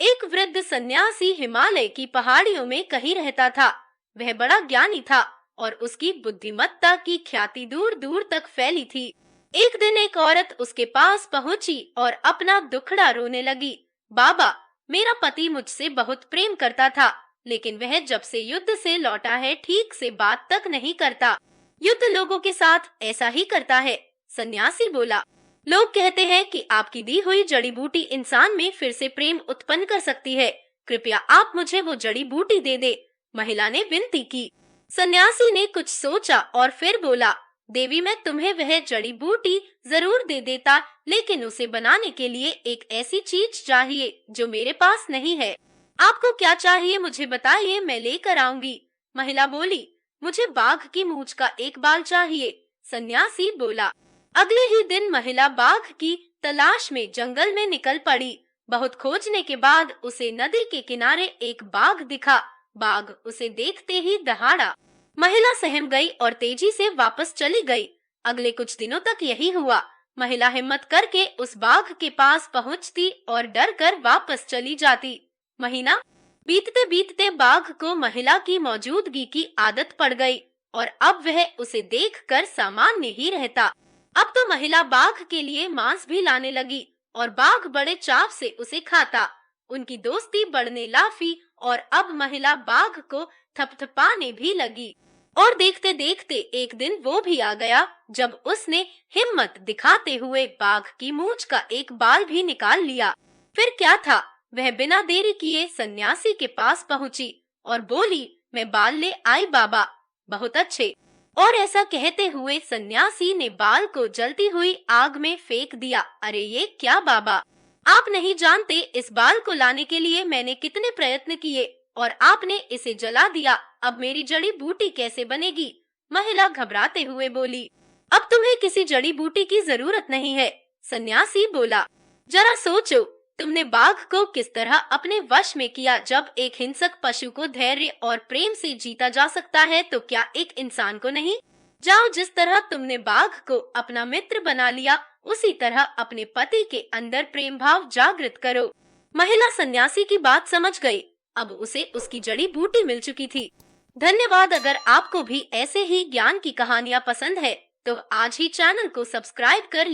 एक वृद्ध सन्यासी हिमालय की पहाड़ियों में कहीं रहता था। वह बड़ा ज्ञानी था और उसकी बुद्धिमत्ता की ख्याति दूर दूर तक फैली थी। एक दिन एक औरत उसके पास पहुंची और अपना दुखड़ा रोने लगी। बाबा, मेरा पति मुझसे बहुत प्रेम करता था, लेकिन वह जब से युद्ध से लौटा है ठीक से बात तक नहीं करता। युद्ध लोगों के साथ ऐसा ही करता है, सन्यासी बोला। लोग कहते हैं कि आपकी दी हुई जड़ी बूटी इंसान में फिर से प्रेम उत्पन्न कर सकती है। कृपया आप मुझे वो जड़ी बूटी दे दे, महिला ने विनती की। सन्यासी ने कुछ सोचा और फिर बोला, देवी, मैं तुम्हें वह जड़ी बूटी जरूर दे देता, लेकिन उसे बनाने के लिए एक ऐसी चीज चाहिए जो मेरे पास नहीं है। आपको क्या चाहिए मुझे बताइए, मैं लेकर आऊंगी। महिला बोली, मुझे बाघ की मूंछ का एक बाल चाहिए। सन्यासी बोला। अगले ही दिन महिला बाघ की तलाश में जंगल में निकल पड़ी। बहुत खोजने के बाद उसे नदी के किनारे एक बाघ दिखा। बाघ उसे देखते ही दहाड़ा। महिला सहम गई और तेजी से वापस चली गई। अगले कुछ दिनों तक यही हुआ। महिला हिम्मत करके उस बाघ के पास पहुंचती और डर कर वापस चली जाती। महीना बीतते बीतते बाघ को महिला की मौजूदगी की आदत पड़ गई और अब वह उसे देखकर सामान्य ही रहता। अब तो महिला बाघ के लिए मांस भी लाने लगी और बाघ बड़े चाव से उसे खाता। उनकी दोस्ती बढ़ने लाफी और अब महिला बाघ को थपथपाने भी लगी। और देखते देखते एक दिन वो भी आ गया जब उसने हिम्मत दिखाते हुए बाघ की मूंछ का एक बाल भी निकाल लिया। फिर क्या था, वह बिना देरी किए सन्यासी के पास पहुंची और बोली, मैं बाल ले आई बाबा। बहुत अच्छे। और ऐसा कहते हुए सन्यासी ने बाल को जलती हुई आग में फेंक दिया। अरे ये क्या बाबा, आप नहीं जानते इस बाल को लाने के लिए मैंने कितने प्रयत्न किए और आपने इसे जला दिया। अब मेरी जड़ी बूटी कैसे बनेगी? महिला घबराते हुए बोली। अब तुम्हें किसी जड़ी बूटी की जरूरत नहीं है, सन्यासी बोला। जरा सोचो, तुमने बाघ को किस तरह अपने वश में किया। जब एक हिंसक पशु को धैर्य और प्रेम से जीता जा सकता है तो क्या एक इंसान को नहीं? जाओ, जिस तरह तुमने बाघ को अपना मित्र बना लिया, उसी तरह अपने पति के अंदर प्रेम भाव जागृत करो। महिला सन्यासी की बात समझ गई। अब उसे उसकी जड़ी बूटी मिल चुकी थी। धन्यवाद। अगर आपको भी ऐसे ही ज्ञान की कहानियाँ पसंद है तो आज ही चैनल को सब्सक्राइब कर